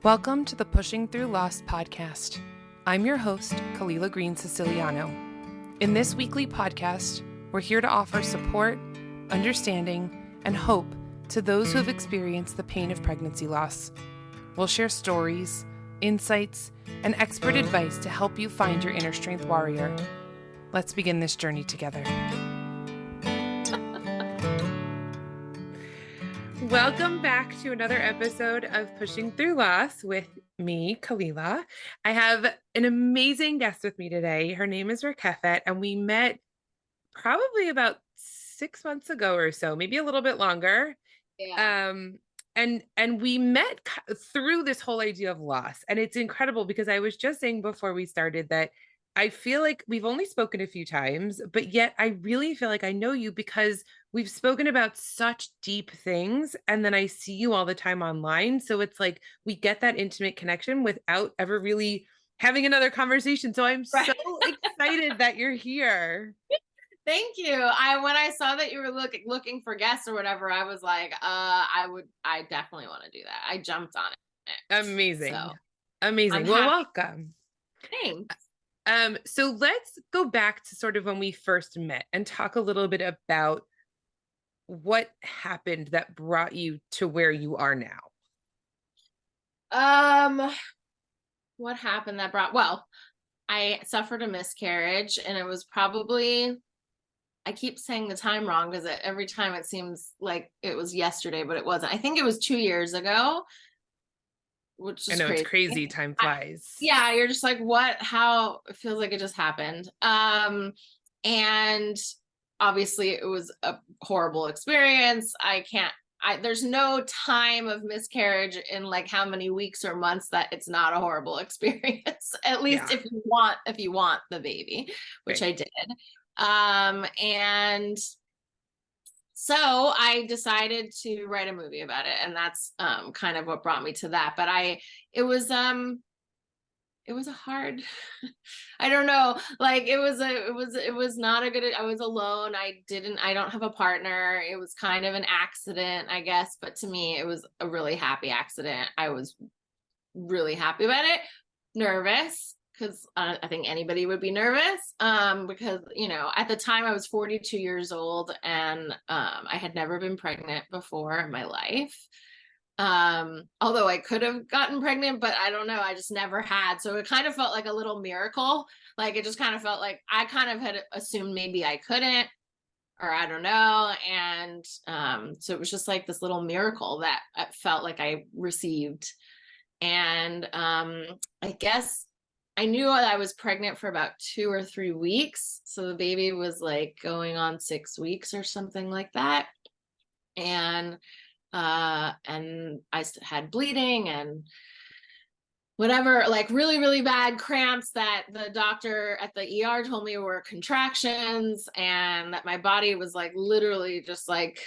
Welcome to the Pushing Through Loss podcast. I'm your host, Kalila Green Siciliano. In this weekly podcast, we're here to offer support, understanding, and hope to those who have experienced the pain of pregnancy loss. We'll share stories, insights, and expert advice to help you find your inner strength warrior. Let's begin this journey together. Welcome back to another episode of Pushing Through Loss with me, Kalila. I have an amazing guest with me today. Her name is Rakefet, and we met probably about 6 months ago or so, maybe a little bit longer. Yeah. And we met through this whole idea of loss. And it's incredible because I was just saying before we started that I feel like we've only spoken a few times, but yet I really feel like I know you because we've spoken about such deep things. And then I see you all the time online. So it's like we get that intimate connection without ever really having another conversation. So I'm so excited that you're here. Thank you. When I saw that you were looking for guests or whatever, I was like, I definitely want to do that. I jumped on it. Amazing. So, amazing. Well, welcome. Thanks. So let's go back to sort of when we first met and talk a little bit about what happened that brought you to where you are now. What happened that well, I suffered a miscarriage, and it was probably, I keep saying the time wrong because every time it seems like it was yesterday, but it wasn't. I think it was 2 years ago, which is I know crazy. It's crazy. Time flies. Yeah, you're just like, what? How? It feels like it just happened. And obviously it was a horrible experience. There's no time of miscarriage in like how many weeks or months that it's not a horrible experience. At least if you want the baby, which I did. And so I decided to write a movie about it, and that's kind of what brought me to that. But it was a hard, I don't know, like it was not a good, I was alone. I don't have a partner. It was kind of an accident, I guess, but to me it was a really happy accident. I was really happy about it. Nervous, because I think anybody would be nervous, because, at the time I was 42 years old, and I had never been pregnant before in my life. Although I could have gotten pregnant, but I don't know, I just never had. So it kind of felt like a little miracle. Like it just kind of felt like I kind of had assumed maybe I couldn't, or I don't know. And so it was just like this little miracle that I felt like I received. And I guess I knew I was pregnant for about 2 or 3 weeks. So the baby was like going on 6 weeks or something like that. And I had bleeding and whatever, like really, really bad cramps that the doctor at the ER told me were contractions, and that my body was like literally just like,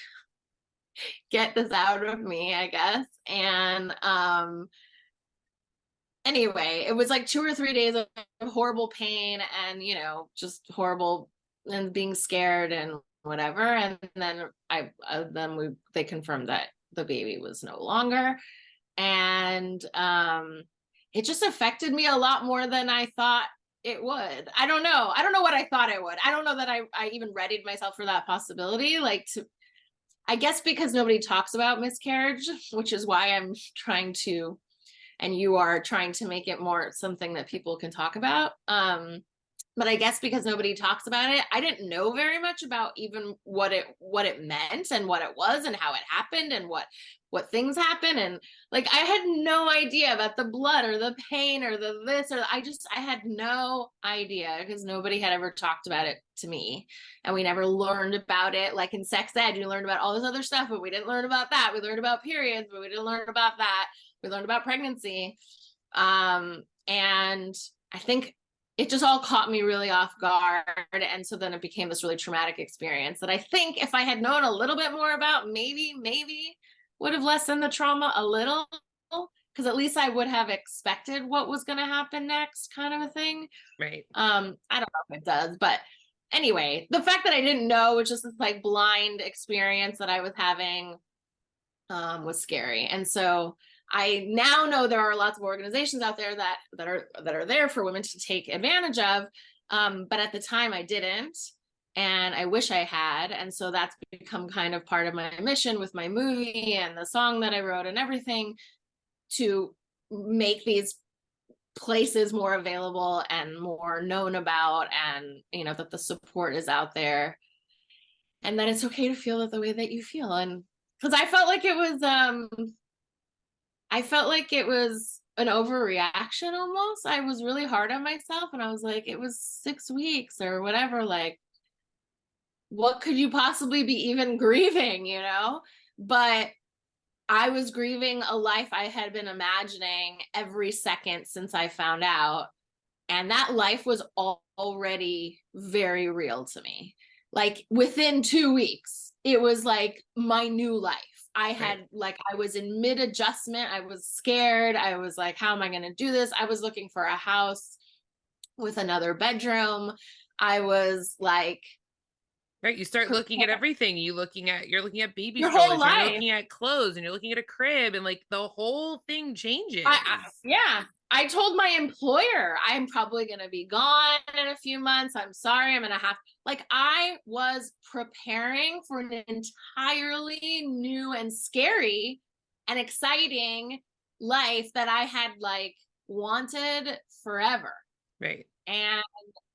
get this out of me, I guess. And anyway, it was like 2 or 3 days of horrible pain and, just horrible, and being scared and whatever. And then they confirmed that the baby was no longer. And it just affected me a lot more than I thought it would. I don't know what I thought it would. I don't know that I even readied myself for that possibility. I guess because nobody talks about miscarriage, which is why I'm trying to, and you are trying to make it more something that people can talk about. But I guess because nobody talks about it, I didn't know very much about even what it meant and what it was and how it happened and what things happen. And like, I had no idea about the blood or the pain or the this, or I had no idea because nobody had ever talked about it to me. And we never learned about it. Like in sex ed, you learned about all this other stuff, but we didn't learn about that. We learned about periods, but we didn't learn about that. We learned about pregnancy. And I think it just all caught me really off guard. And so then it became this really traumatic experience that I think if I had known a little bit more about, maybe would have lessened the trauma a little, because at least I would have expected what was going to happen next, kind of a thing. Right. I don't know if it does, but anyway, the fact that I didn't know, which is this like blind experience that I was having, was scary. And so I now know there are lots of organizations out there that are there for women to take advantage of. But at the time I didn't, and I wish I had. And so that's become kind of part of my mission with my movie and the song that I wrote and everything, to make these places more available and more known about, and that the support is out there, and that it's okay to feel it the way that you feel. And because I felt like it was an overreaction almost. I was really hard on myself, and I was like, it was 6 weeks or whatever. Like, what could you possibly be even grieving, But I was grieving a life I had been imagining every second since I found out. And that life was already very real to me. Like within 2 weeks, it was like my new life. I was in mid adjustment. I was scared. I was like, how am I going to do this? I was looking for a house with another bedroom. I was like, Right. You start looking at everything. You're looking at baby your whole strollers, and you're life. looking at clothes, and you're looking at a crib, and like the whole thing changes. Yeah. I told my employer, I'm probably going to be gone in a few months. I'm sorry. I'm going to have, like, I was preparing for an entirely new and scary and exciting life that I had like wanted forever. Right. And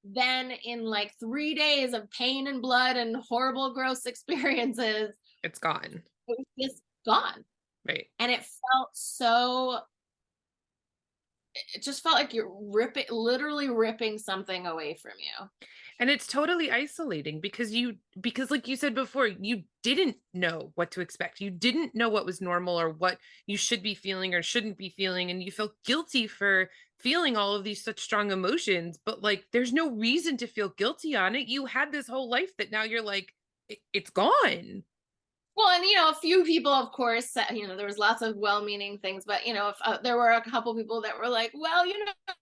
then in like 3 days of pain and blood and horrible, gross experiences, It's gone. it was just gone. Right. And it just felt like you're literally ripping something away from you. And it's totally isolating because like you said before, you didn't know what to expect. You didn't know what was normal or what you should be feeling or shouldn't be feeling. And you felt guilty for feeling all of these such strong emotions. But like, there's no reason to feel guilty on it. You had this whole life that now you're like, it's gone. Well, and a few people, of course, there was lots of well-meaning things, but if there were a couple people that were like, well, it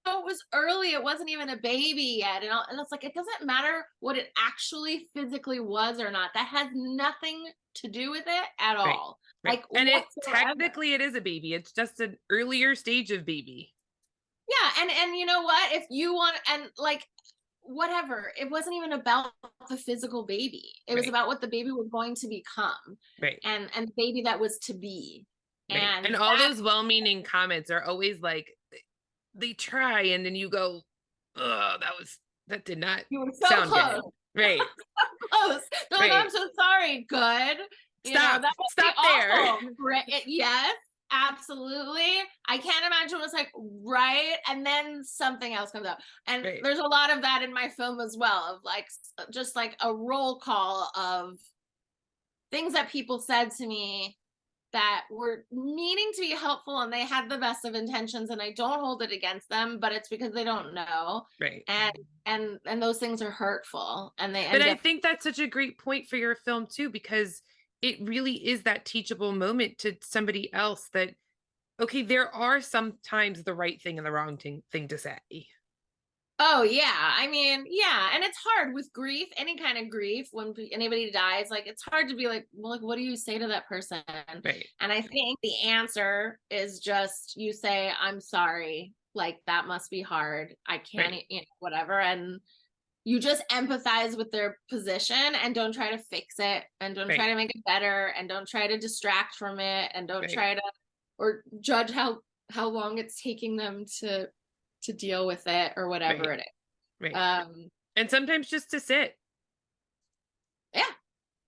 was early, it wasn't even a baby yet, and it's like, it doesn't matter what it actually physically was or not. That has nothing to do with it at Right. all. Right. Like, And whatsoever. technically it is a baby. It's just an earlier stage of baby. Yeah, and you know what? If you want, and like, whatever, it wasn't even about the physical baby. It was Right. about what the baby was going to become, Right. and the baby that was to be. Right. And And all those well-meaning comments are always like, they try, and then you go, oh, that did not you were so sound close. good. Right. Close. They're like, Right. I'm so sorry. Good. Stop. That would Stop be there. awful. Yes, absolutely. I can't imagine what's like, right? And then something else comes up. And Right. there's a lot of that in my film as well, of like, just like a roll call of things that people said to me that were meaning to be helpful, and they had the best of intentions, and I don't hold it against them, but it's because they don't know. Right. And those things are hurtful, and they But end I up. think that's such a great point for your film too, because it really is that teachable moment to somebody else that, okay, there are sometimes the right thing and the wrong thing to say. Oh yeah, I mean, yeah, and it's hard with grief, any kind of grief, when anybody dies, like, it's hard to be like, well, like, what do you say to that person? Right. And I think the answer is just, you say, I'm sorry, like, that must be hard, I can't, Right. whatever, and you just empathize with their position, and don't try to fix it, and don't try Right. to make it better, and don't try to distract from it, and don't Right. try to, or judge how long it's taking them to deal with it, or whatever Right. it is. Right. And sometimes just to sit. Yeah,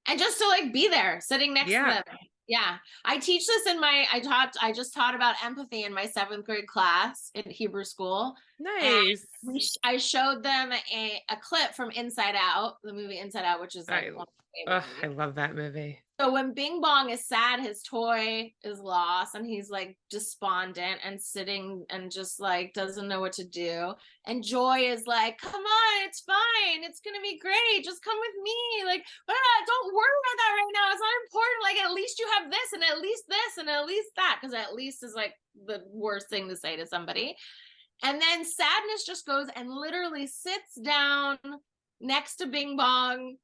and just to like be there sitting next to Yeah. them. Yeah, I teach this I just taught about empathy in my 7th grade class in Hebrew school. Nice. And I showed them a clip from Inside Out, the movie Inside Out, which is like I one of my favorite I movies. love that movie. So when Bing Bong is sad, his toy is lost, and he's like despondent and sitting and just like doesn't know what to do. And Joy is like, come on, it's fine. It's going to be great. Just come with me. Like, don't worry about that right now. It's not important. Like, at least you have this, and at least this, and at least that. Because at least is like the worst thing to say to somebody. And then Sadness just goes and literally sits down next to Bing Bong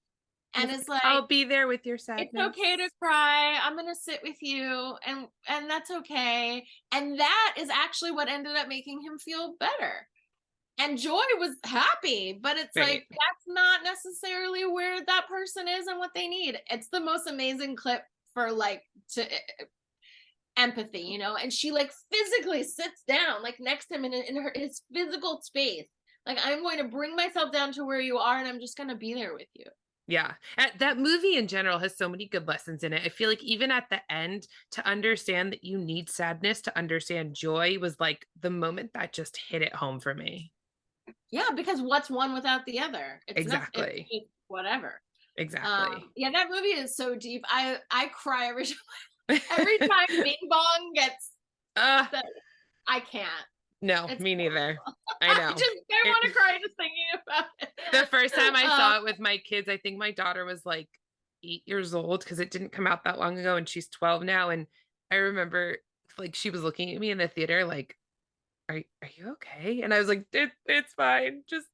And it's like, I'll be there with your it's sadness. okay to cry. I'm gonna sit with you, and that's okay. And that is actually what ended up making him feel better. And Joy was happy, but it's Right. like that's not necessarily where that person is and what they need. It's the most amazing clip for like to empathy, you know. And she like physically sits down like next to him in his physical space. Like, I'm going to bring myself down to where you are, and I'm just going to be there with you. Yeah. That movie in general has so many good lessons in it. I feel like even at the end, to understand that you need sadness to understand joy was like the moment that just hit it home for me. Yeah, because what's one without the other? It's nothing. Exactly. It's whatever. Exactly. Yeah, that movie is so deep. I cry every time Bing Bong gets uh, the, I can't. no, It's me neither. horrible. I know. I It, want to cry just thinking about it. the first time I Um, saw it with my kids, I think my daughter was like 8 years old because it didn't come out that long ago, and she's 12 now. And I remember like she was looking at me in the theater like, are you okay? And I was like, it's fine. Just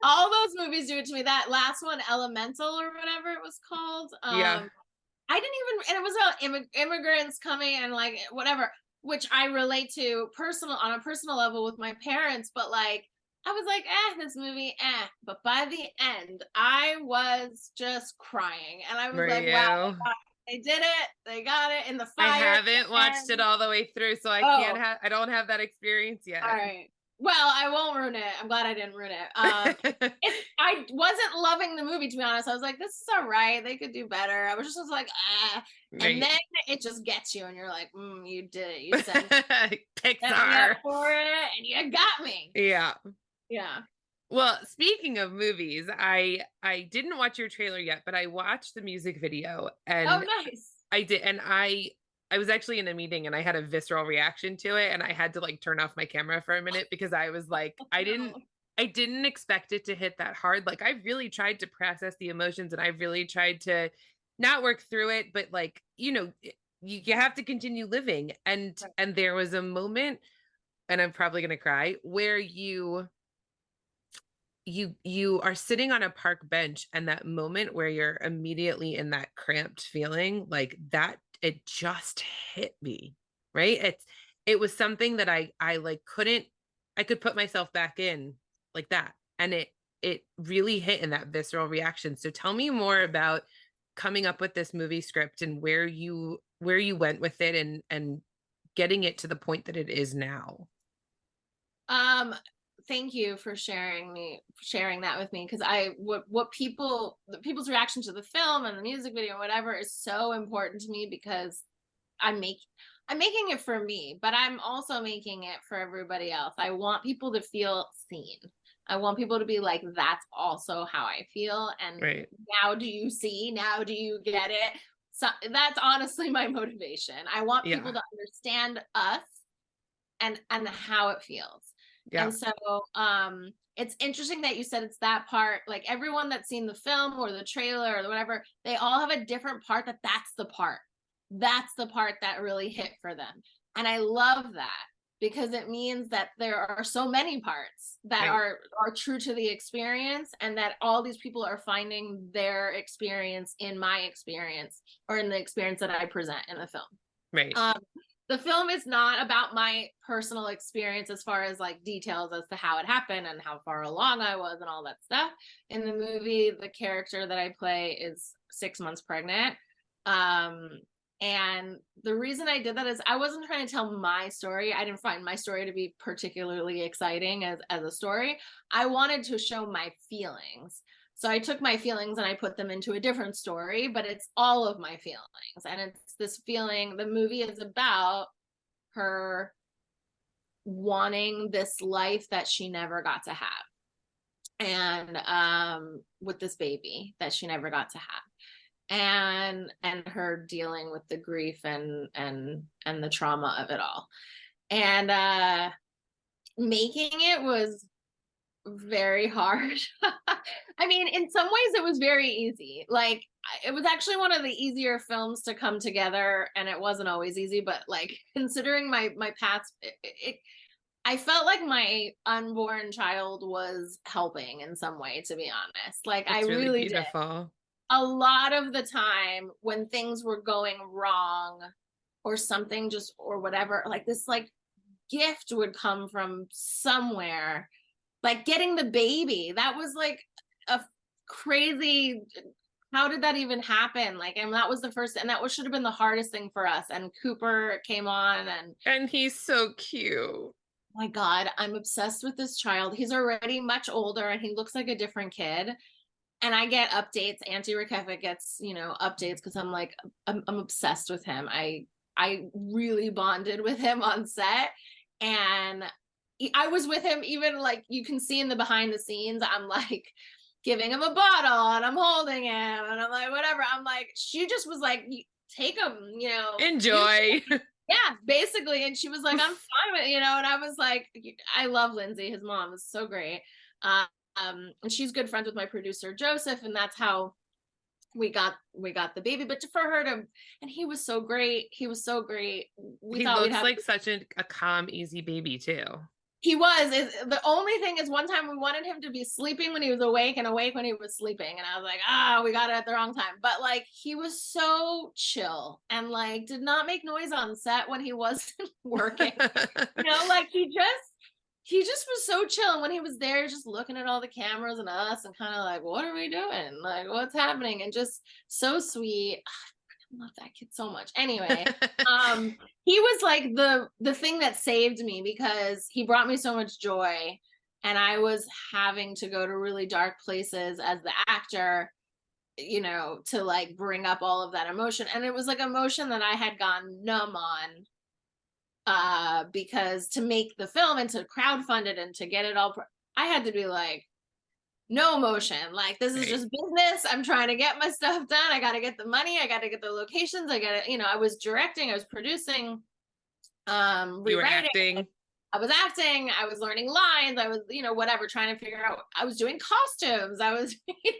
all those movies do it to me. That last one, Elemental or whatever it was called. yeah, I didn't even, and it was about immigrants coming and like whatever, which I relate to on a personal level with my parents. But like, I was like, this movie, eh. But by the end, I was just crying, and I was were like, wow, you? they did it. They got it in the I fire. haven't watched it And all the way through, so oh, I don't have that experience all yet. right. Well, I won't ruin it. I'm glad I didn't ruin it. I wasn't loving the movie, to be honest. I was like, this is all right. They could do better. I was just like, ah. And Right. then it just gets you, and you're like, you did it. You set me up Pixar. for it, and you got me. Yeah. Yeah. Well, speaking of movies, I didn't watch your trailer yet, but I watched the music video Oh, and nice. I did and I was actually in a meeting and I had a visceral reaction to it and I had to like turn off my camera for a minute because I was like No. I didn't expect it to hit that hard. Like I really tried to process the emotions and I really tried to not work through it, but like, you have to continue living Right. and there was a moment and I'm probably going to cry where you are sitting on a park bench and that moment where you're immediately in that cramped feeling like that it just hit me, right? It was something that I like couldn't I could put myself back in like that and it really hit in that visceral reaction. So tell me more about coming up with this movie script and where you went with it and getting it to the point that it is now. Um, Thank you for sharing that with me, because what the people's reaction to the film and the music video, whatever, is so important to me, because I'm make I'm making it for me, but I'm also making it for everybody else. I want people to feel seen. I want people to be like, that's also how I feel. And Right. now do you see? Now do you get it? So that's honestly my motivation. I want people Yeah. to understand us and how it feels. Yeah. And so it's interesting that you said it's that part. Like, everyone that's seen the film or the trailer or whatever, they all have a different part that's the part. That's the part that really hit for them. And I love that, because it means that there are so many parts that Right. are true to the experience, and that all these people are finding their experience in my experience, or in the experience that I present in the film. Right. Um, the film is not about my personal experience as far as like details as to how it happened and how far along I was and all that stuff. In the movie, the character that I play is 6 months pregnant. And the reason I did that is I wasn't trying to tell my story. I didn't find my story to be particularly exciting as a story. I wanted to show my feelings. So I took my feelings and I put them into a different story, but it's all of my feelings. And it's this feeling, the movie is about her wanting this life that she never got to have. And with this baby that she never got to have. And her dealing with the grief and the trauma of it all. And making it was very hard. I mean, in some ways it was very easy. Like, it was actually one of the easier films to come together, and it wasn't always easy, but like, considering my past, I felt like my unborn child was helping in some way, to be honest. Like I That's really really did. beautiful. A lot of the time when things were going wrong or something just or whatever, like this like gift would come from somewhere. Like getting the baby. That was like a crazy, how did that even happen? Like, and that was the first, and that was should have been the hardest thing for us. And Cooper came on, and And he's so cute. my God, I'm obsessed with this child. He's already much older and he looks like a different kid. And I get updates. Auntie Rakefet gets, updates because I'm like, I'm obsessed with him. I really bonded with him on set. And I was with him even like you can see in the behind the scenes, I'm like giving him a bottle and I'm holding him and I'm like, whatever. I'm like, she just was like, take him, you Enjoy. yeah, basically. And she was like, I'm fine with it, and I was like, I love Lindsay. His mom is so great. And she's good friends with my producer, Joseph. And that's how we got the baby. But for her to, and he was so great. He was so great. We He thought we'd looks have, like such a calm, easy baby too. he was, the only thing is one time we wanted him to be sleeping when he was awake and awake when he was sleeping. And I was like, we got it at the wrong time. But like, he was so chill and like, did not make noise on set when he wasn't working. Like he just was so chill. And when he was there, just looking at all the cameras and us and kind of like, what are we doing? Like, what's happening? And just so sweet. I love that kid so much. Anyway, he was like the thing that saved me because he brought me so much joy. And I was having to go to really dark places as the actor, to like bring up all of that emotion. And it was like emotion that I had gone numb on because to make the film and to crowdfund it and to get it all I had to be like no emotion, like this is Right. just business. I'm trying to get my stuff done. I got to get the money, I got to get the locations, I got to, I was directing, I was producing, You were rewriting, acting. I was acting, I was learning lines, I was, whatever, trying to figure out, I was doing costumes, I was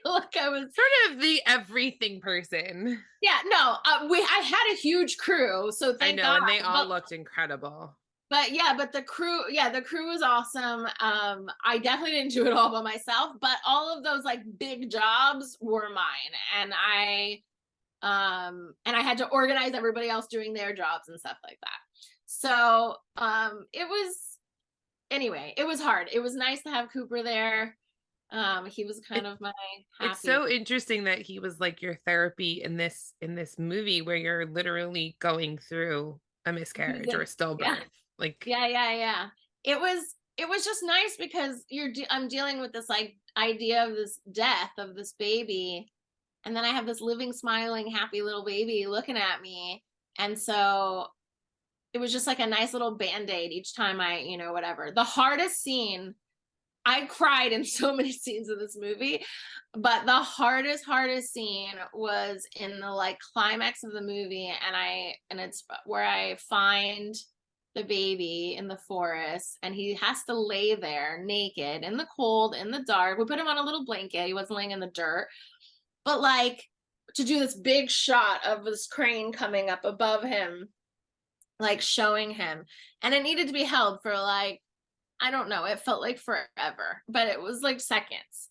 like I was Sort of the everything person. yeah, no, I had a huge crew, so I thank know, God. and they all looked incredible. But yeah, but the crew was awesome. I definitely didn't do it all by myself, but all of those like big jobs were mine. And I had to organize everybody else doing their jobs and stuff like that. So it was anyway, it was hard. It was nice to have Cooper there. He was kind It, of my it's happy. so interesting that he was like your therapy in this movie where you're literally going through a miscarriage or a Yeah. stillbirth. Like Yeah. It was just nice because I'm dealing with this like idea of this death of this baby, and then I have this living, smiling, happy little baby looking at me, and so it was just like a nice little band-aid each time I, whatever. The hardest scene, I cried in so many scenes of this movie, but the hardest scene was in the like climax of the movie, and it's where I find the baby in the forest and he has to lay there naked in the cold, in the dark. We put him on a little blanket. He wasn't laying in the dirt, but like to do this big shot of this crane coming up above him, like showing him, and it needed to be held for like, I don't know, it felt like forever, but it was like seconds.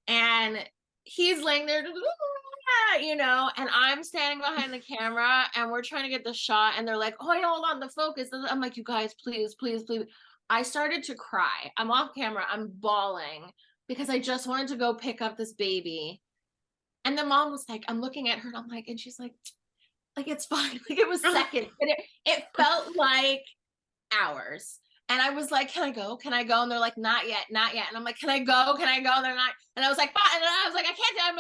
And he's laying there, and I'm standing behind the camera and we're trying to get the shot. And they're like, oh, hold on, the focus. I'm like, you guys, please, please, please. I started to cry. I'm off camera. I'm bawling because I just wanted to go pick up this baby. And the mom was like, I'm looking at her and I'm like, and she's like, it's fine. Like it was seconds, but it felt like hours. And I was like, can I go? Can I go? And they're like, not yet, not yet. And I'm like, can I go? Can I go? And they're not. And I was like, fine. And I was like, I can't. I'm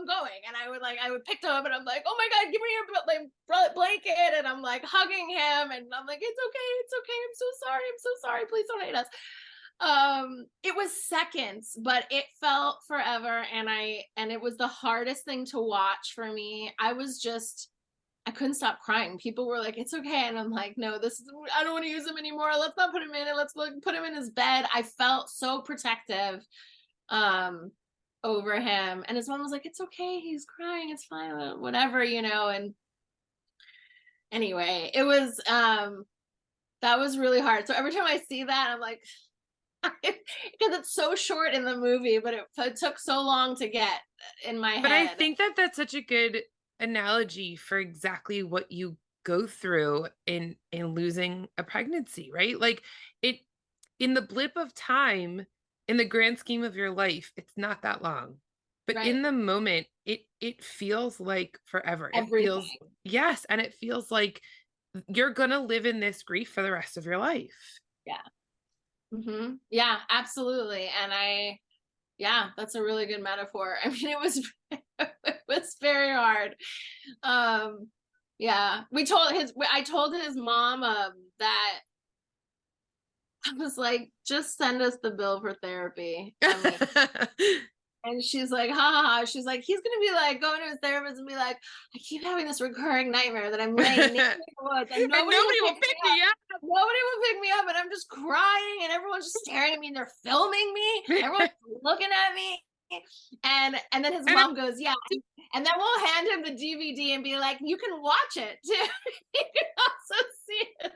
going. And I would pick them up and I'm like, oh my God, give me your blanket. And I'm like hugging him. And I'm like, it's okay. It's okay. I'm so sorry. I'm so sorry. Please don't hate us. It was seconds, but it felt forever. And it was the hardest thing to watch for me. I couldn't stop crying. People were like, it's okay. And I'm like, no, I don't want to use him anymore. Let's not put him in it. Let's put him in his bed. I felt so protective over him. And his mom was like, it's okay. He's crying. It's fine. Whatever, And anyway, it was, That was really hard. So every time I see that, I'm like, because it's so short in the movie, but it took so long to get in my But I head. think that that's such a good analogy for exactly what you go through in losing a pregnancy, right? Like it in the blip of time, in the grand scheme of your life, it's not that long. But Right. in the moment, it feels like forever. It feels, Everything. yes, and it feels like you're gonna live in this grief for the rest of your life. Yeah. Yeah, absolutely. And yeah, that's a really good metaphor. I mean, it was very hard. Um, yeah, I told his mom, that I was like, just send us the bill for therapy. And she's like, ha ha ha. She's like, he's gonna be like going to his therapist and be like, I keep having this recurring nightmare that I'm laying naked in the woods and And nobody will nobody will pick me pick up. me Nobody will pick me up, and I'm just crying, and everyone's just staring at me, and they're filming me. Everyone's up. looking at me. And then his And mom goes, yeah. And then we'll hand him the DVD and be like, you can watch it too. You can also see it.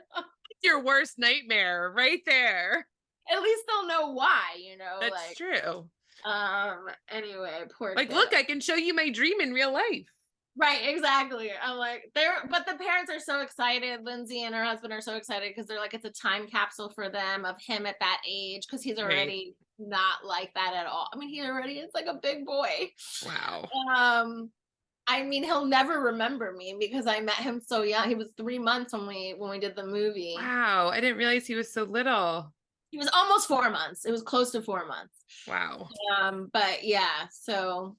it's your worst nightmare right there. At least they'll know why, you know, That's like true. anyway, poor Like, kid. look, I can show you my dream in real life. Right, exactly. I'm like, but the parents are so excited. Lindsay and her husband are so excited because they're like, it's a time capsule for them of him at that age, because he's Right. already not like that at all. I mean, he already is like a big boy. Wow. Um, I mean, he'll never remember me because I met him so young. He was 3 months when we did the movie. Wow. I didn't realize he was so little. He was almost 4 months. It was close to 4 months. Wow. But yeah, so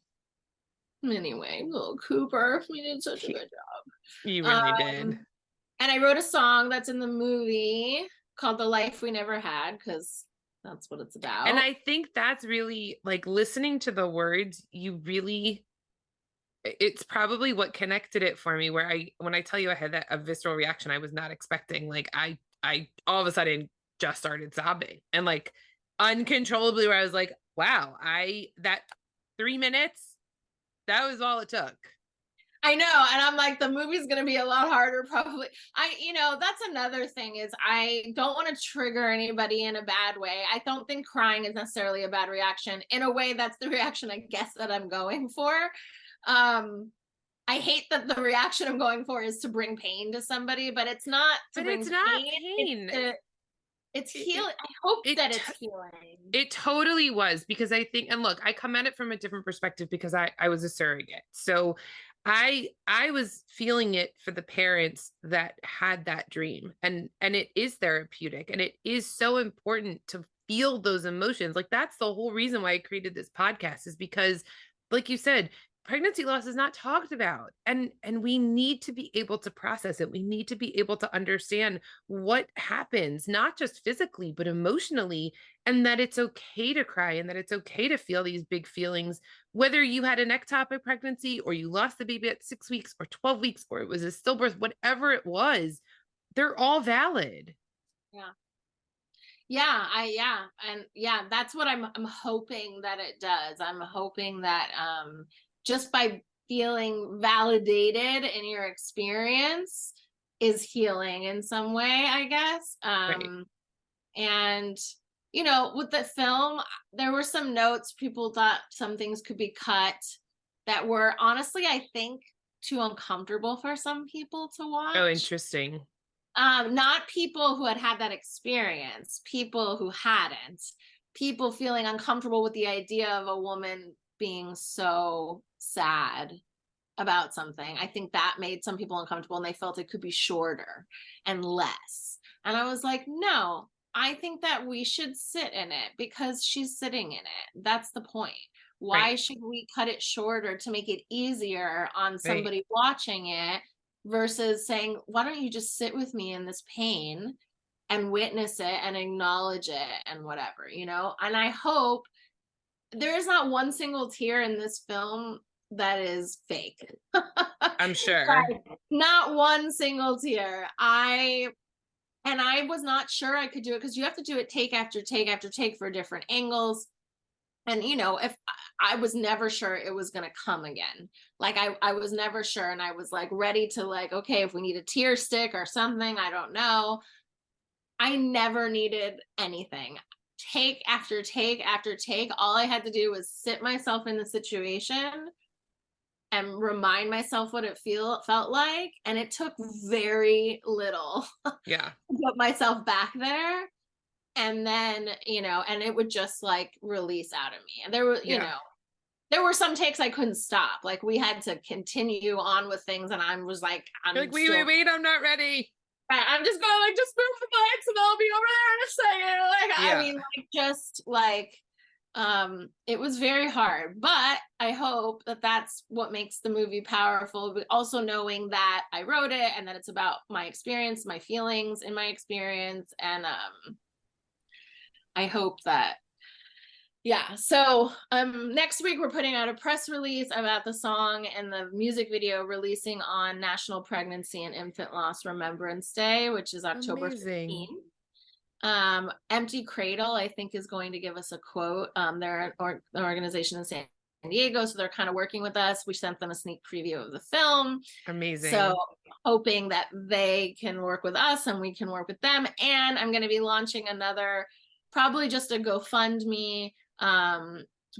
anyway, little Cooper, we did such a good You job. really did. And I wrote a song that's in the movie called The Life We Never Had, because that's what it's about. And I think that's really like listening to the words, you really, it's probably what connected it for me. Where when I tell you I had a visceral reaction I was not expecting, like I all of a sudden just started sobbing and like uncontrollably, where I was like, wow, that 3 minutes, that was all it took. I know, and I'm like, the movie's gonna be a lot harder, probably. That's another thing, is I don't want to trigger anybody in a bad way. I don't think crying is necessarily a bad reaction. In a way, that's the reaction I guess that I'm going for. I hate that the reaction I'm going for is to bring pain to somebody, but it's not to But bring it's not pain. pain. It's It, healing. I hope it, that it's healing. it totally was, because I think, and look, I come at it from a different perspective because I was a surrogate. So I was feeling it for the parents that had that dream, and it is therapeutic, and it is so important to feel those emotions. Like that's the whole reason why I created this podcast, is because like you said, pregnancy loss is not talked about, and we need to be able to process it. We need to be able to understand what happens, not just physically but emotionally, and that it's okay to cry, and that it's okay to feel these big feelings, whether you had an ectopic pregnancy or you lost the baby at 6 weeks or 12 weeks or it was a stillbirth, whatever it was, they're all valid. Yeah. And yeah, that's what I'm hoping that it does. I'm hoping that just by feeling validated in your experience is healing in some way, I guess. Right. And with the film, there were some notes. People thought some things could be cut that were honestly, I think, too uncomfortable for some people to Oh, watch. interesting. Not people who had that experience, people who hadn't, people feeling uncomfortable with the idea of a woman being so sad about something. I think that made some people uncomfortable, and they felt it could be shorter and less. And I was like, no, I think that we should sit in it because she's sitting in it. That's the point. Why Right. should we cut it shorter to make it easier on Right. somebody watching it versus saying, why don't you just sit with me in this pain and witness it and acknowledge it and whatever, And I hope there is not one single tear in this film that is fake. I'm sure. Like, not one single tear. I was not sure I could do it because you have to do it take after take after take for different angles. And if I was never sure it was going to come again. Like I was never sure, and I was like ready to, like, okay, if we need a tear stick or something, I don't know. I never needed anything. Take after take after take. All I had to do was sit myself in the situation and remind myself what it felt like. And it took very little to Yeah. put myself back there. And then, and it would just like release out of me. And Yeah. there were some takes I couldn't stop. Like we had to continue on with things. And I was like, You're I'm like, wait, wait, still, wait, I'm not ready. I'm just going like, just move the mics and I'll be over there in a second. Like, I Yeah. mean, like, just like, it was very hard, but I hope that that's what makes the movie powerful, but also knowing that I wrote it and that it's about my experience, my feelings in my experience. And I hope that, yeah. So next week we're putting out a press release about the song and the music video releasing on National Pregnancy and Infant Loss Remembrance Day, which is October Amazing. 15th. Empty Cradle, I think, is going to give us a quote. They're an organization in San Diego, so they're kind of working with us. We sent them a sneak preview of the film. So Amazing. hoping that they can work with us and we can work with them. And I'm going to be launching another, probably just a GoFundMe,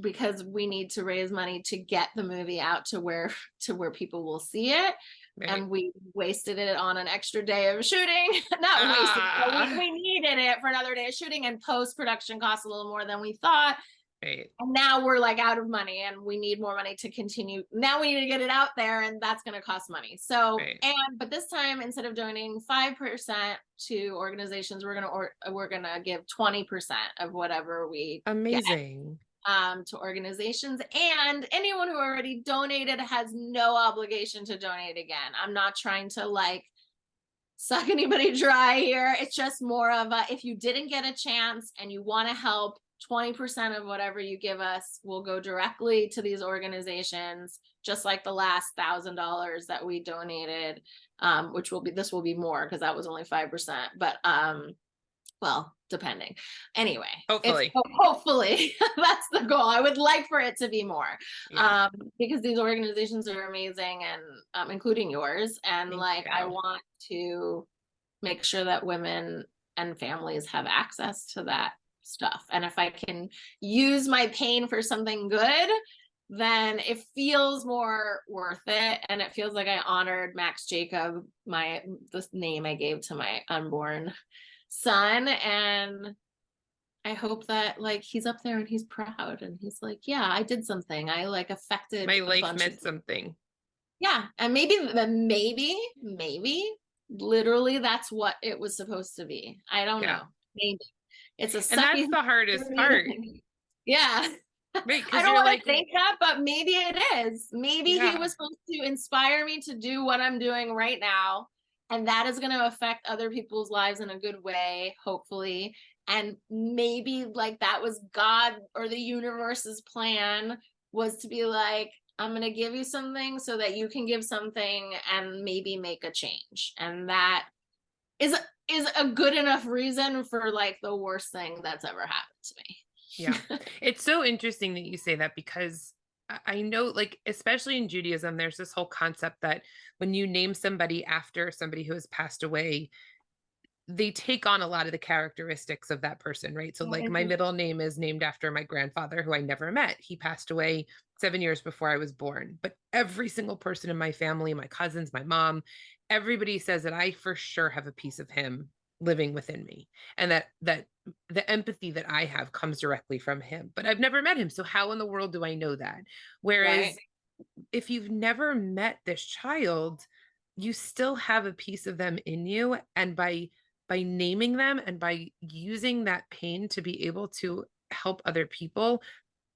because we need to raise money to get the movie out to where people will see it. Right. And we wasted it on an extra day of shooting. Not wasted, but we needed it for another day of shooting, and post-production costs a little more than we thought. Right. And now we're like out of money and we need more money to continue. Now we need to get it out there, and that's going to cost money. So, Right. but this time, instead of donating 5% to organizations, we're going to give 20% of whatever we Amazing. to organizations. And anyone who already donated has no obligation to donate again. I'm not trying to like suck anybody dry here. It's just more of a, if you didn't get a chance and you want to help, 20% of whatever you give us will go directly to these organizations, just like the last $1,000 that we donated, which this will be more because that was only 5%. But well, depending. Anyway, Hopefully. hopefully that's the goal. I would like for it to be more, Yeah. because these organizations are amazing, and including yours. And Thank like, I you. want to make sure that women and families have access to that stuff. And if I can use my pain for something good, then it feels more worth it. And it feels like I honored Max Jacob, the name I gave to my unborn son. And I hope that like he's up there and he's proud and he's like, yeah, I did something. I like affected My a life bunch of, meant something. yeah. And maybe literally that's what it was supposed to be. I don't Yeah. know. Maybe it's a And sucky that's the hardest part. yeah. Right. I Because don't you're want like, to think that, but maybe it is. Maybe he yeah. was supposed to inspire me to do what I'm doing right now. And that is going to affect other people's lives in a good way, hopefully. And maybe like that was God or the universe's plan, was to be like, I'm going to give you something so that you can give something and maybe make a change. And that is a good enough reason for like the worst thing that's ever happened to me. Yeah. It's so interesting that you say that, because I know, like, especially in Judaism, there's this whole concept that when you name somebody after somebody who has passed away, they take on a lot of the characteristics of that person, right? So, Oh, like, my interesting. middle name is named after my grandfather, who I never met. He passed away 7 years before I was born. But every single person in my family, my cousins, my mom, everybody says that I for sure have a piece of him living within me, and that the empathy that I have comes directly from him. But I've never met him, so how in the world do I know that? Right. Whereas if you've never met this child, you still have a piece of them in you, and by naming them and by using that pain to be able to help other people,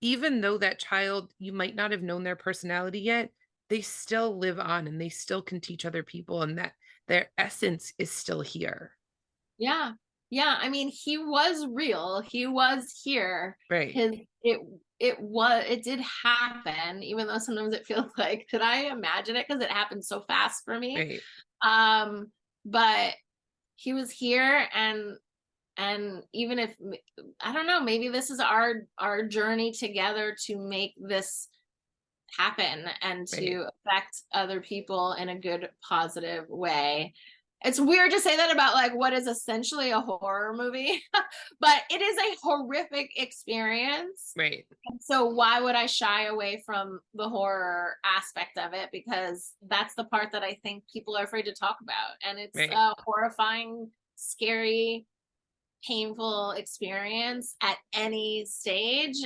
even though that child, you might not have known their personality yet, they still live on and they still can teach other people, and that their essence is still here. Yeah. Yeah. I mean, he was real. He was here. Right. It did happen, even though sometimes it feels like, could I imagine it? Because it happened so fast for me. Right. But he was here, and even if, I don't know, maybe this is our journey together to make this happen and Right. to affect other people in a good, positive way. It's weird to say that about like what is essentially a horror movie, but it is a horrific experience. Right. And so why would I shy away from the horror aspect of it? Because that's the part that I think people are afraid to talk about. And it's Right. a horrifying, scary, painful experience at any stage.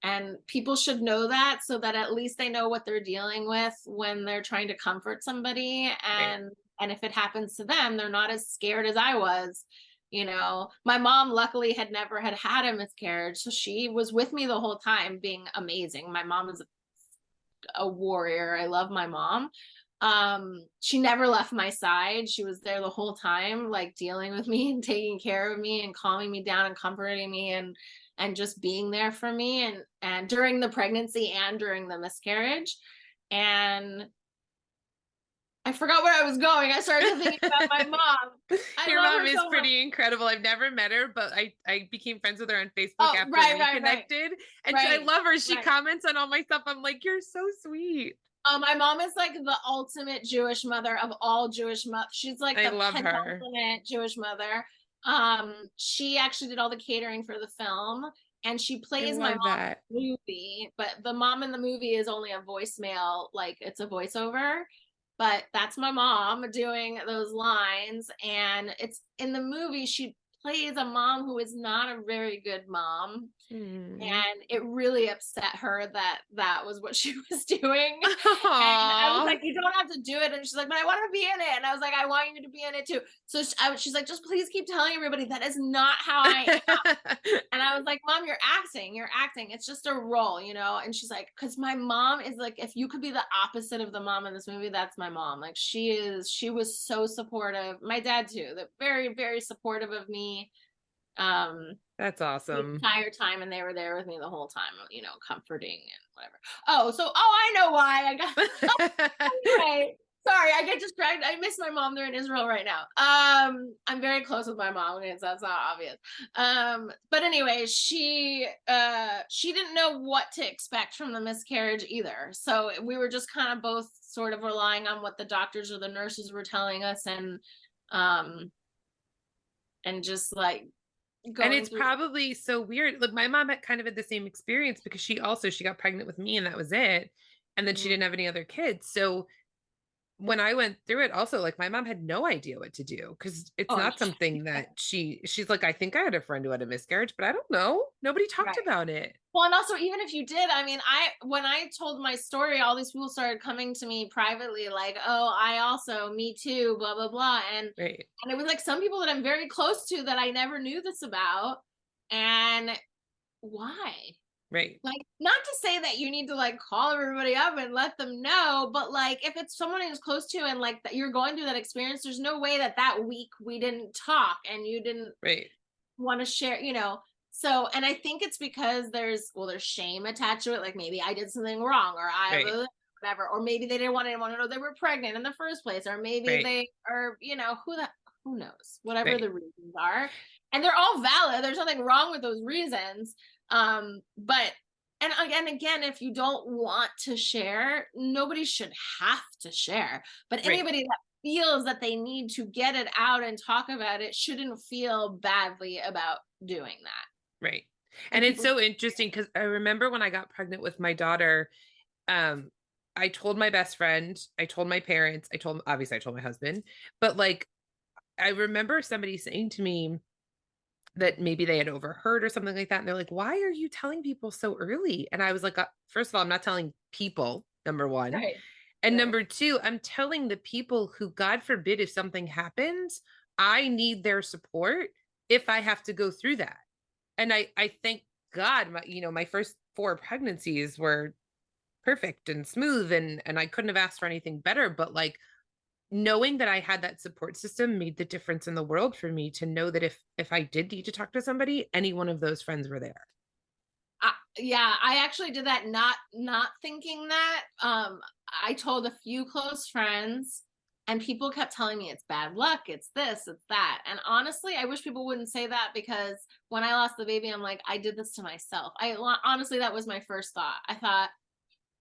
And people should know that, so that at least they know what they're dealing with when they're trying to comfort somebody. Right. And if it happens to them, they're not as scared as I was. You know, my mom luckily had a miscarriage, so she was with me the whole time, being amazing. My mom is a warrior. I love my mom. She never left my side. She was there the whole time, like dealing with me and taking care of me and calming me down and comforting me and just being there for me, and during the pregnancy and during the miscarriage. And I forgot where I was going. I started thinking about my mom. I Your love mom her is so much. pretty incredible. I've never met her, but I became friends with her on Facebook Oh, after right, we right, right, connected. And I right, love her. She right. comments on all my stuff. I'm like, you're so sweet. My mom is like the ultimate Jewish mother of all Jewish mothers. She's like I the love her. penultimate Jewish mother. She actually did all the catering for the film, and she I plays my love mom that. in the movie, but the mom in the movie is only a voicemail, like it's a voiceover. But that's my mom doing those lines, and it's in the movie. She plays a mom who is not a very good mom, Mm. and it really upset her that that was what she was doing. And I was Aww. like, you don't have to do it. And she's like, but I want to be in it. And I was like, I want you to be in it too. So she's like, just please keep telling everybody that is not how I am. And I was like, Mom, you're acting. You're acting. It's just a role, you know? And she's like, because my mom is like, if you could be the opposite of the mom in this movie, that's my mom. Like she was so supportive. My dad too, that very, very supportive of me. Um, That's the awesome. entire time, and they were there with me the whole time, you know, comforting and whatever. I know why I got anyway. Sorry, I get distracted. I miss my mom. They're in Israel right now. I'm very close with my mom, because that's not obvious. But anyway, she didn't know what to expect from the miscarriage either. So we were just kind of both sort of relying on what the doctors or the nurses were telling us, um and just like And going it's through. probably so weird. Like my mom had kind of had the same experience because she got pregnant with me and that was it. And then she Mm, didn't have any other kids. So when I went through it also, like my mom had no idea what to do because it's oh, not something that she's like, I think I had a friend who had a miscarriage, but I don't know. Nobody talked right. about it. Well, and also, even if you did, I mean, when I told my story, all these people started coming to me privately, like, "Oh, I also, me too, blah blah blah," Right. and it was like some people that I'm very close to that I never knew this about, and why? Right. Like, not to say that you need to like call everybody up and let them know, but like if it's someone who's close to you and like that you're going through that experience, there's no way that that week we didn't talk and you didn't Right. want to share, you know. So, and I think it's because there's shame attached to it, like maybe I did something wrong, or I Right. whatever, or maybe they didn't want anyone to know they were pregnant in the first place, or maybe Right. they are, you know, who knows, whatever Right. the reasons are. And they're all valid, there's nothing wrong with those reasons. But again, if you don't want to share, nobody should have to share, but Right. anybody that feels that they need to get it out and talk about it shouldn't feel badly about doing that. Right. And And it's people, so interesting because I remember when I got pregnant with my daughter, um, I told my best friend, I told my parents, obviously I told my husband, but like I remember somebody saying to me that maybe they had overheard or something like that. And they're like, why are you telling people so early? And I was like, first of all, I'm not telling people, number one. right, And right, number two, I'm telling the people who, God forbid, if something happens, I need their support if I have to go through that. And I thank God, my first four pregnancies were perfect and smooth and I couldn't have asked for anything better. But like knowing that I had that support system made the difference in the world for me to know that if I did need to talk to somebody, any one of those friends were there. yeah, I actually did that, not thinking that. I told a few close friends, and people kept telling me it's bad luck, it's this, it's that. And honestly, I wish people wouldn't say that, because when I lost the baby, I'm like, I did this to myself. I honestly, that was my first thought. I thought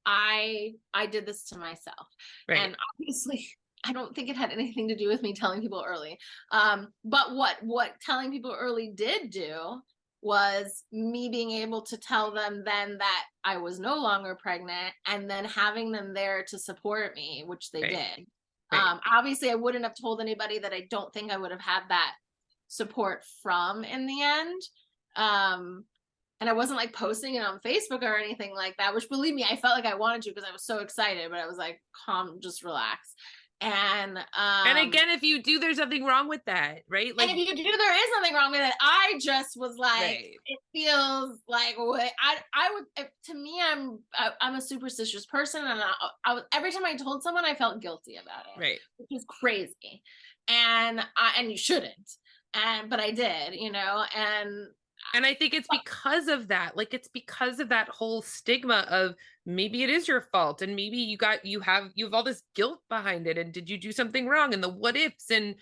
I did this to myself. Right. And obviously I don't think it had anything to do with me telling people early. But what telling people early did do was me being able to tell them then that I was no longer pregnant, and then having them there to support me, which they Right. did. Right. Obviously, I wouldn't have told anybody that I don't think I would have had that support from in the end. And I wasn't like posting it on Facebook or anything like that, which believe me, I felt like I wanted to because I was so excited, but I was like, calm, just relax. And And again, if you do, there's nothing wrong with that, right? and Like, if you do, there is nothing wrong with it. I just was like, right. it feels like what I would, to me, I'm a superstitious person, and I was, every time I told someone, I felt guilty about it, Right. which is crazy, and you shouldn't, but I did, And I think it's because of that. Like, it's because of that whole stigma of maybe it is your fault, and maybe you have all this guilt behind it, and did you do something wrong, and the what ifs, and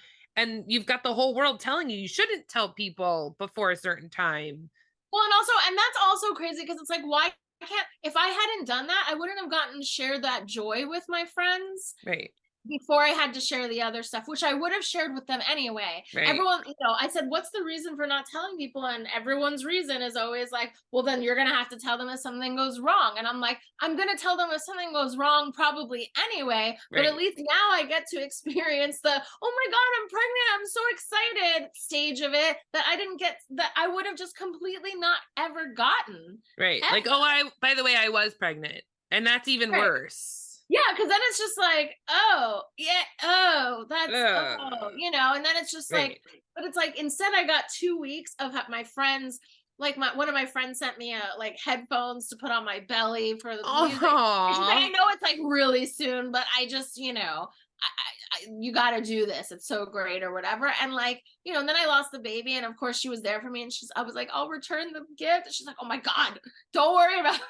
you've got the whole world telling you shouldn't tell people before a certain time. well, and that's also crazy because it's like, why can't, if I hadn't done that, I wouldn't have gotten to share that joy with my friends Right. before I had to share the other stuff, which I would have shared with them anyway. Right. Everyone, I said, what's the reason for not telling people? And everyone's reason is always like, well, then you're going to have to tell them if something goes wrong. And I'm like, I'm going to tell them if something goes wrong probably anyway, but at Right. least now I get to experience the, oh my God, I'm pregnant, I'm so excited stage of it that I didn't get, that I would have just completely not ever gotten. Right. Ever. Like, oh, by the way, I was pregnant. And that's even Right. worse. Yeah, because then it's just like, oh, yeah, oh, that's, oh, Ugh. and then it's just like, Right. but it's like, instead I got 2 weeks of my friends, like one of my friends sent me like headphones to put on my belly for the music. And she's like, I Oh, know it's like really soon, but I just, you got to do this. It's so great or whatever. And like, and then I lost the baby, and of course she was there for me, and I was like, I'll return the gift. And she's like, oh my God, don't worry about it.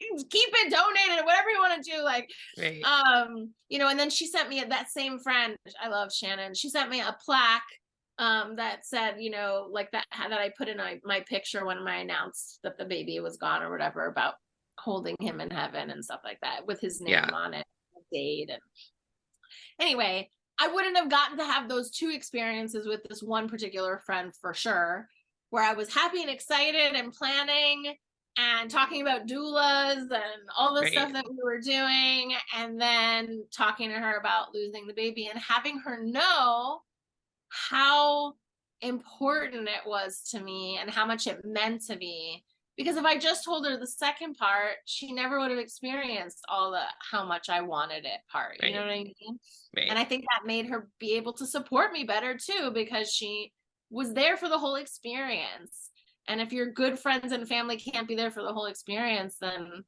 Keep it, donate it, whatever you want to do, like, right. and then she sent me, that same friend, I love Shannon, she sent me a plaque that said, like that I put in my picture when I announced that the baby was gone or whatever, about holding him in heaven and stuff like that, with his name Yeah. on it, date. And anyway, I wouldn't have gotten to have those 2 experiences with this one particular friend for sure, where I was happy and excited and planning and talking about doulas and all the stuff Right. that we were doing, and then talking to her about losing the baby and having her know how important it was to me and how much it meant to me. Because if I just told her the second part, she never would have experienced all the how much I wanted it part. You know Right. what I mean? Right. And I think that made her be able to support me better too, because she was there for the whole experience. And if your good friends and family can't be there for the whole experience, then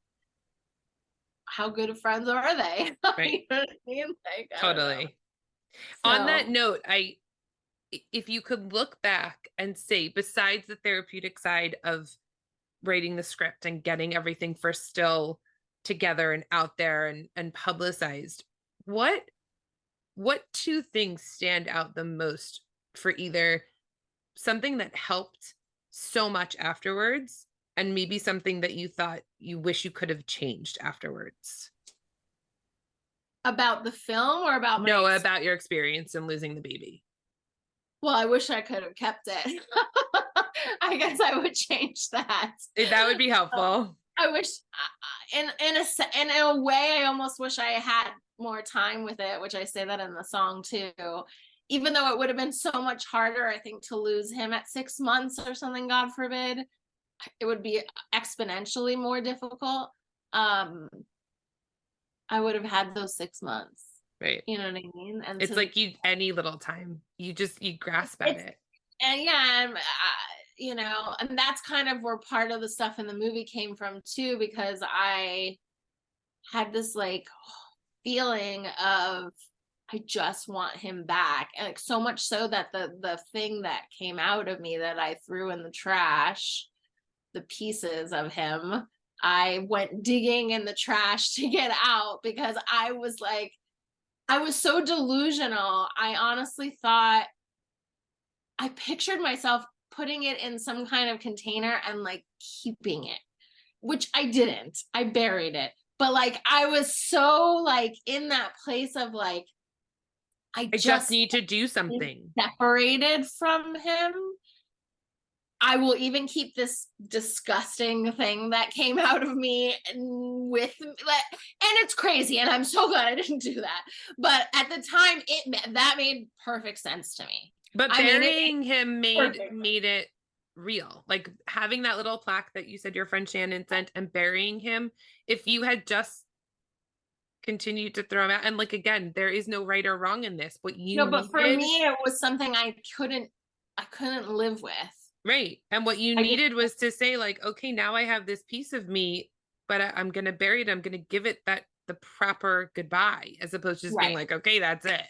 how good of friends are they? Right. You know what I mean? Like, I don't know. Totally. On that So, note, if you could look back and say, besides the therapeutic side of writing the script and getting everything for still together and out there and publicized, what 2 things stand out the most for either something that helped so much afterwards, and maybe something that you thought you wish you could have changed afterwards? about the film or about No, about your experience in losing the baby. well, I wish I could have kept it. I guess I would change that. That would be helpful. I wish, in a way, I almost wish I had more time with it, which I say that in the song too. Even though it would have been so much harder, I think, to lose him at 6 months or something, God forbid, it would be exponentially more difficult. I would have had those 6 months. Right. You know what I mean? And It's like any little time, you grasp at it. And yeah, and that's kind of where part of the stuff in the movie came from too, because I had this like feeling of, I just want him back. And like, so much so that the thing that came out of me that I threw in the trash, the pieces of him, I went digging in the trash to get out, because I was so delusional. I honestly thought, I pictured myself putting it in some kind of container and like keeping it, which I didn't. I buried it. But like, I was so like in that place of like, I I just just need to do something. separated from him. I will even keep this disgusting thing that came out of me with, and it's crazy, and I'm so glad I didn't do that. But at the time, that made perfect sense to me. But I mean, burying him perfect. made it real. Like having that little plaque that you said your friend Shannon sent and burying him, if you had just continued to throw him out, and like again, there is no right or wrong in this. What you No, but for needed, me, it was something I couldn't live with. right? And what you I just, needed was to say, like, okay, now I have this piece of me, but I'm gonna bury it. I'm gonna give it that the proper goodbye, as opposed to just being right, like, okay, that's it.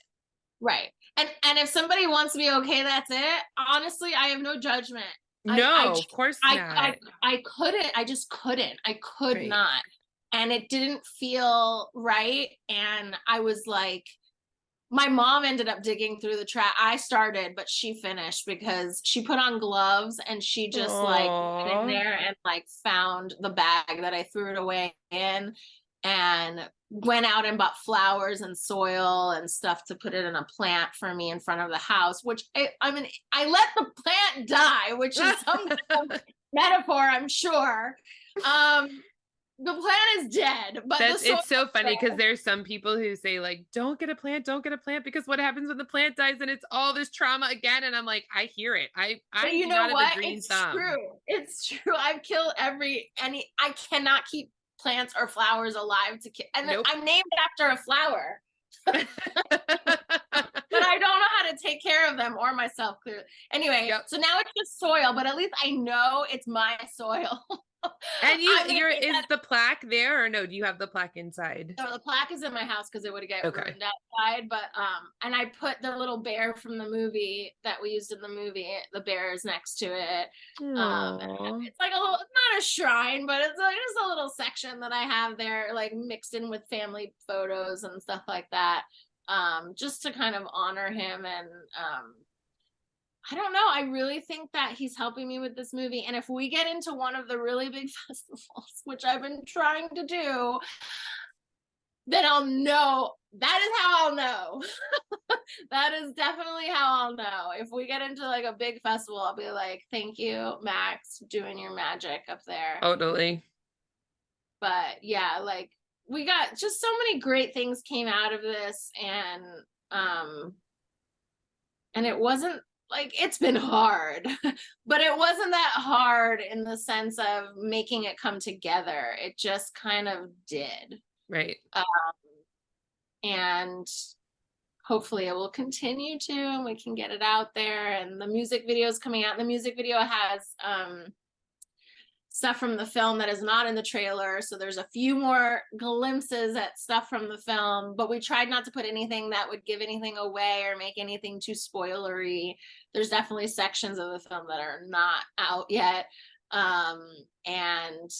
right. And if somebody wants to be okay, that's it. Honestly, I have no judgment. I No, of course I not. I I couldn't. I just couldn't. I could Right. not. And it didn't feel right. And I was like, my mom ended up digging through the trash. I started, but she finished because she put on gloves and she just like went in Oh, there and like found the bag that I threw it away in, and went out and bought flowers and soil and stuff to put it in a plant for me in front of the house, which I mean, I let the plant die, which is some kind of metaphor, I'm sure. The plant is dead, but the that's soil it's so is funny because there. there's some people who say like, don't get a plant because what happens when the plant dies and it's all this trauma again. And I'm like, I hear it. But I you do know not have a what? green It's thumb. true. It's true. I've killed any. I cannot keep plants or flowers alive to kill. And Nope. I'm named after a flower, but I don't know how to take care of them or myself clearly. Anyway, Yep. so now it's just soil, but at least I know it's my soil. And I'm gonna you're take is that. the plaque there or no? Do you have the plaque inside? So the plaque is in my house because it would get Okay. ruined outside. But and I put the little bear from the movie that we used in the movie. The bear is next to it. Aww. It's like a little, it's not a shrine, but it's like just a little section that I have there, like mixed in with family photos and stuff like that. Just to kind of honor him. And I don't know. I really think that he's helping me with this movie. And if we get into one of the really big festivals, which I've been trying to do, then I'll know. That is how I'll know. That is definitely how I'll know. If we get into like a big festival, I'll be like, thank you, Max, doing your magic up there. Totally. But yeah, like we got just so many great things came out of this. Um and it wasn't like, it's been hard, but it wasn't that hard in the sense of making it come together. It just kind of did. Right. Um, and hopefully it will continue to, and we can get it out there. And the music video is coming out. The music video has stuff from the film that is not in the trailer, so there's a few more glimpses at stuff from the film, but we tried not to put anything that would give anything away or make anything too spoilery. There's definitely sections of the film that are not out yet, and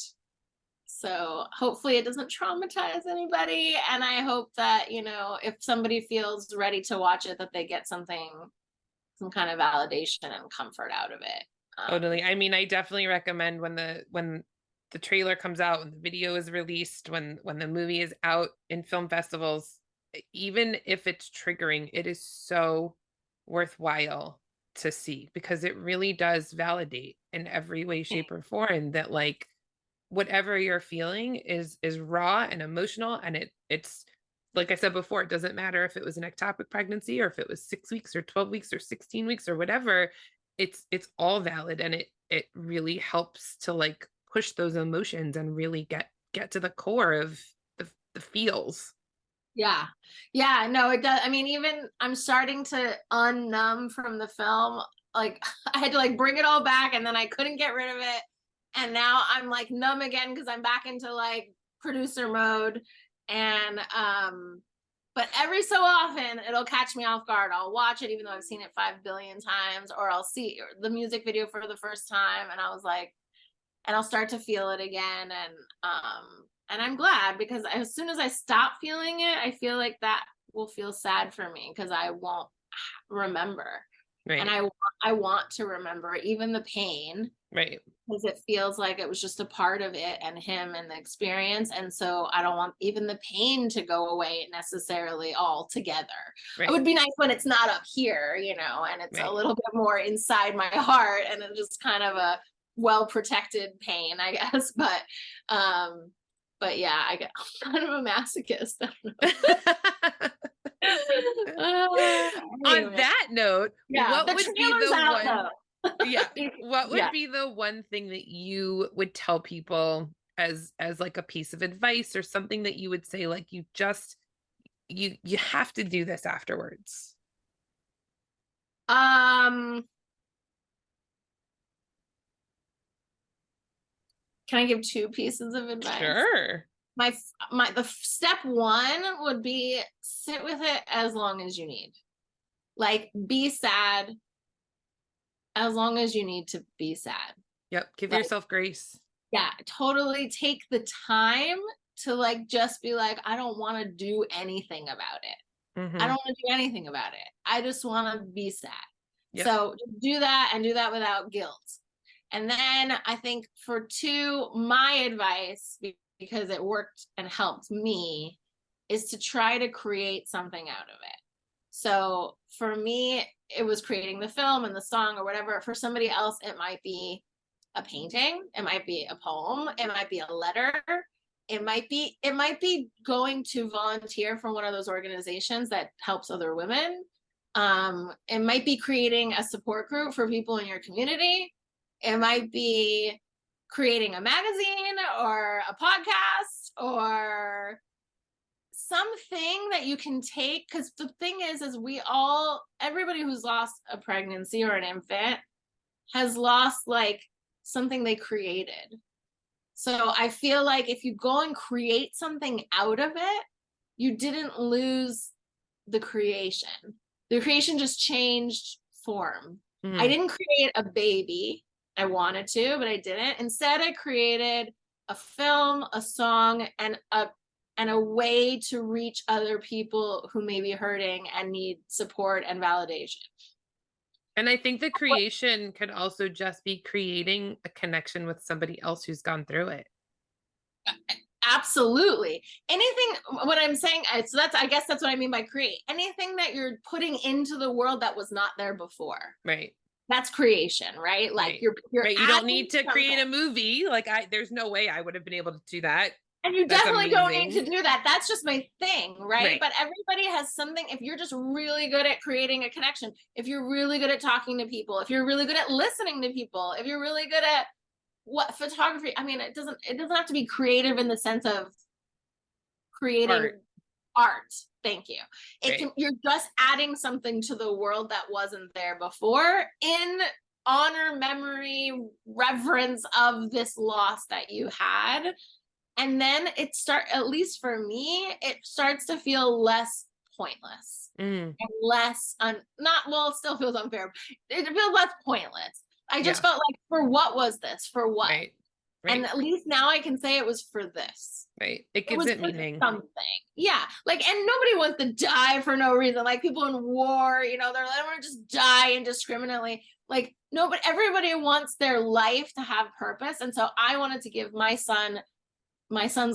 so hopefully it doesn't traumatize anybody. And I hope that, you know, if somebody feels ready to watch it, that they get something, some kind of validation and comfort out of it. Totally. I mean, I definitely recommend when the trailer comes out, when the video is released, when the movie is out in film festivals, even if it's triggering, it is so worthwhile to see because it really does validate in every way, shape, or form that like whatever you're feeling is raw and emotional, and it's like I said before, it doesn't matter if it was an ectopic pregnancy or if it was 6 weeks or 12 weeks or 16 weeks or whatever. It's all valid, and it really helps to like push those emotions and really get to the core of the feels. Yeah. Yeah, no, it does. I mean, even I'm starting to unnumb from the film. Like I had to like bring it all back and then I couldn't get rid of it. And now I'm like numb again because I'm back into like producer mode. And but every so often it'll catch me off guard. I'll watch it even though I've seen it 5 billion times, or I'll see the music video for the first time and I was like, and I'll start to feel it again. And I'm glad because as soon as I stop feeling it, I feel like that will feel sad for me because I won't remember. And Right. I want to remember even the pain, Right. because it feels like it was just a part of it and him and the experience. And so I don't want even the pain to go away necessarily altogether. It Right. would be nice when it's not up here, and it's a Right. little bit more inside my heart and it's just kind of a well protected pain, I guess. But yeah, I get I'm kind of a masochist. I don't know. On Anyway, that note, yeah, what the would be trailer's the out one, though. yeah, what Yeah. would be the one thing that you would tell people as like a piece of advice or something that you would say like you have to do this afterwards? Um, can I give two pieces of advice? Sure. The step one would be sit with it as long as you need. Like be sad as long as you need to be sad. Yep. Give Like, yourself grace. yeah, totally take the time to like just be like, I don't want to do anything about it. I Hmm. don't want to do anything about it. I just want to be sad. Yep. So do that and do that without guilt. And then I think for two, my advice, because it worked and helped me, is to try to create something out of it. So for me, it was creating the film and the song or whatever. For somebody else, it might be a painting, it might be a poem, it might be a letter, it might be going to volunteer for one of those organizations that helps other women. It might be creating a support group for people in your community. It might be creating a magazine or a podcast or something that you can take, because the thing is everybody who's lost a pregnancy or an infant has lost like something they created. So I feel like if you go and create something out of it, you didn't lose the creation. The creation just changed form. I Mhm. didn't create a baby. I wanted to, but I didn't. Instead, I created a film, a song, and a way to reach other people who may be hurting and need support and validation. And I think the creation could also just be creating a connection with somebody else who's gone through it. Absolutely. Anything, what I'm saying, so that's, I guess that's what I mean by create. Anything that you're putting into the world that was not there before. Right. That's creation, right? Like Right. you're Right. You don't adding need to create something. a movie. Like there's no way I would have been able to do that. And you That's definitely don't need to amazing. do that. That's just my thing, right? Right. But everybody has something. If you're just really good at creating a connection, if you're really good at talking to people, if you're really good at listening to people, if you're really good at what photography, I mean, it doesn't have to be creative in the sense of creating Art. art. Thank you. Right. You're just adding something to the world that wasn't there before in honor, memory, reverence of this loss that you had. And then at least for me, it starts to feel less pointless Mm. and not, well, it still feels unfair. It feels less pointless. I just Yeah. felt like, for what was this? For what? Right. And Right. at least now I can say it was for this. Right. It It gives was it for meaning. something. Yeah. Like, and nobody wants to die for no reason. Like people in war, they're like, I want to just die indiscriminately. Like, no, but everybody wants their life to have purpose. And so I wanted to give my son's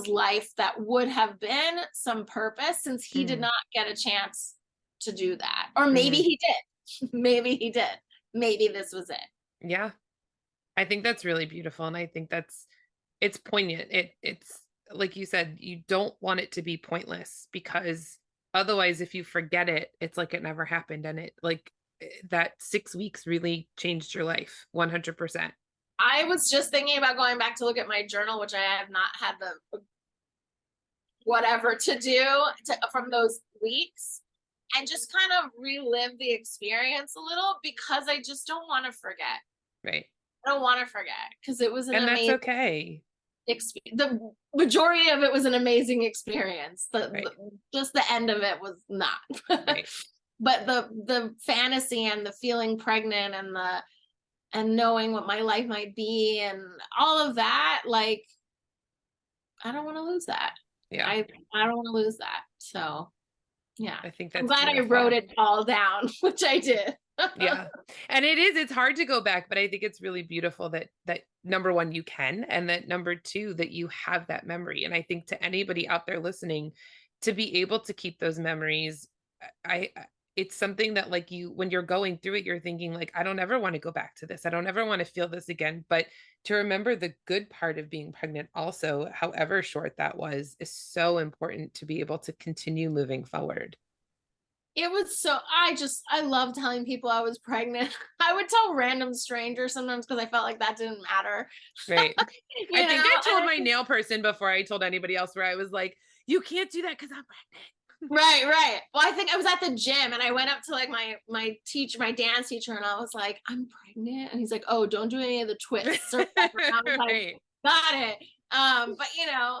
life that would have been some purpose, since he did Mm. not get a chance to do that. Or maybe Hmm. he did. Maybe he did. Maybe this was it. Yeah. I think that's really beautiful. And I think it's poignant. It's like you said, you don't want it to be pointless because otherwise if you forget it, it's like it never happened. And that 6 weeks really changed your life 100%. I was just thinking about going back to look at my journal, which I have not had the whatever to do from those weeks, and just kind of relive the experience a little, because I just don't want to forget. Right. I don't want to forget, because it was an And that's amazing okay. the majority of it was an amazing experience. Right. Just the end of it was not. Right. But the fantasy and the feeling pregnant and knowing what my life might be and all of that, like, I don't want to lose that. Yeah. I don't want to lose that. So yeah, I think I'm that's glad I wrote beautiful. it all down, which I did. Yeah. And it's hard to go back, but I think it's really beautiful that number 1, you can, and that number 2, that you have that memory. And I think to anybody out there listening, to be able to keep those memories, it's something that like you when you're going through it, you're thinking like, I don't ever want to go back to this. I don't ever want to feel this again. But to remember the good part of being pregnant also, however short that was, is so important to be able to continue moving forward. It was so I love telling people I was pregnant. I would tell random strangers sometimes because I felt like that didn't matter. Right. I You think know, I and told my nail person before I told anybody else where I was like, "You can't do that because I'm pregnant." right, right. Well, I think I was at the gym and I went up to like my dance teacher, and I was like, "I'm pregnant," and he's like, "Oh, don't do any of the twists or whatever." And I was like, Right. "Got it." But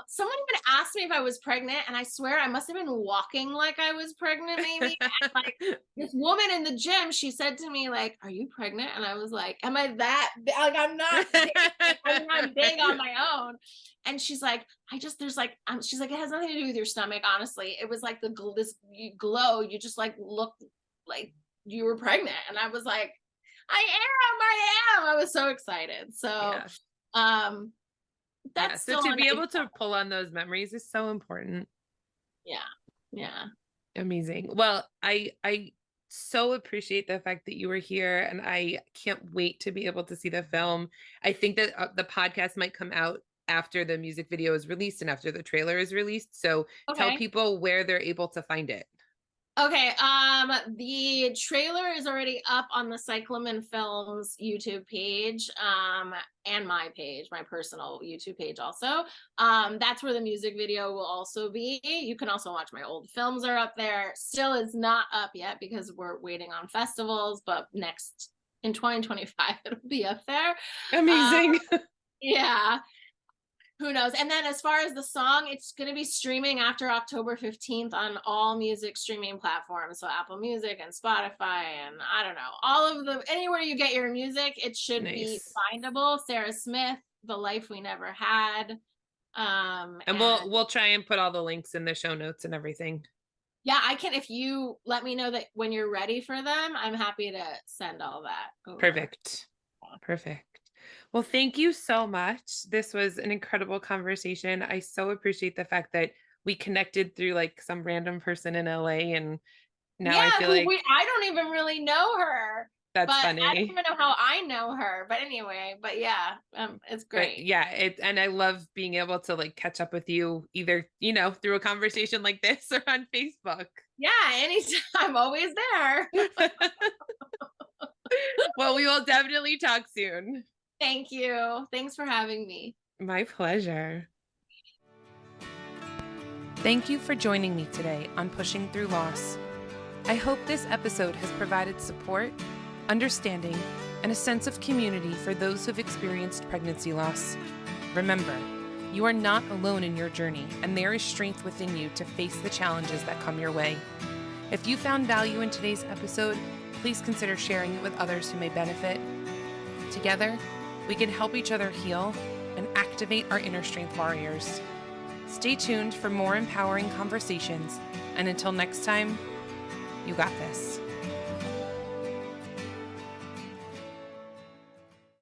someone even asked me if I was pregnant, and I swear I must have been walking like I was pregnant, maybe. And like this woman in the gym, she said to me, like, "Are you pregnant?" And I was like, "Am I that like I'm not big. I mean, I'm big on my own." And she's like, there's like, she's like, "It has nothing to do with your stomach, honestly. It was like this glow. You just like look like you were pregnant." And I was like, I am. I was so excited. So, Yes. um, Yeah. that's So still to an be idea. able to pull on those memories is so important. Yeah. Yeah. Amazing. Well, I so appreciate the fact that you were here, and I can't wait to be able to see the film. I think that the podcast might come out after the music video is released and after the trailer is released. So tell Okay. people where they're able to find it. Okay, the trailer is already up on the Cyclamen Films YouTube page, and my page, my personal YouTube page also. That's where the music video will also be. You can also watch my old films are up there. Still is not up yet because we're waiting on festivals, but next in 2025 it'll be up there. Uh, Amazing. yeah, who knows? And then as far as the song, it's going to be streaming after October 15th on all music streaming platforms. So Apple Music and Spotify and I don't know, all of the anywhere you get your music, it should be Nice. findable. Sarah Smith, The Life We Never Had. And And we'll try and put all the links in the show notes and everything. yeah, I can if you let me know that when you're ready for them, I'm happy to send all that over. Perfect. Perfect. Well, thank you so much. This was an incredible conversation. I so appreciate the fact that we connected through like some random person in LA, and now I Yeah, feel who like we I don't even really know her, but that's I don't funny. even know how I know her. But anyway, but yeah, it's But great. yeah, and I love being able to like catch up with you either, through a conversation like this or on Facebook. Yeah, anytime. I'm always there. Well, we will definitely talk soon. Thank you. Thanks for having me. My pleasure. Thank you for joining me today on Pushing Through Loss. I hope this episode has provided support, understanding, and a sense of community for those who've experienced pregnancy loss. Remember, you are not alone in your journey, and there is strength within you to face the challenges that come your way. If you found value in today's episode, please consider sharing it with others who may benefit. Together, we can help each other heal and activate our inner strength warriors. Stay tuned for more empowering conversations, and until next time, you got this.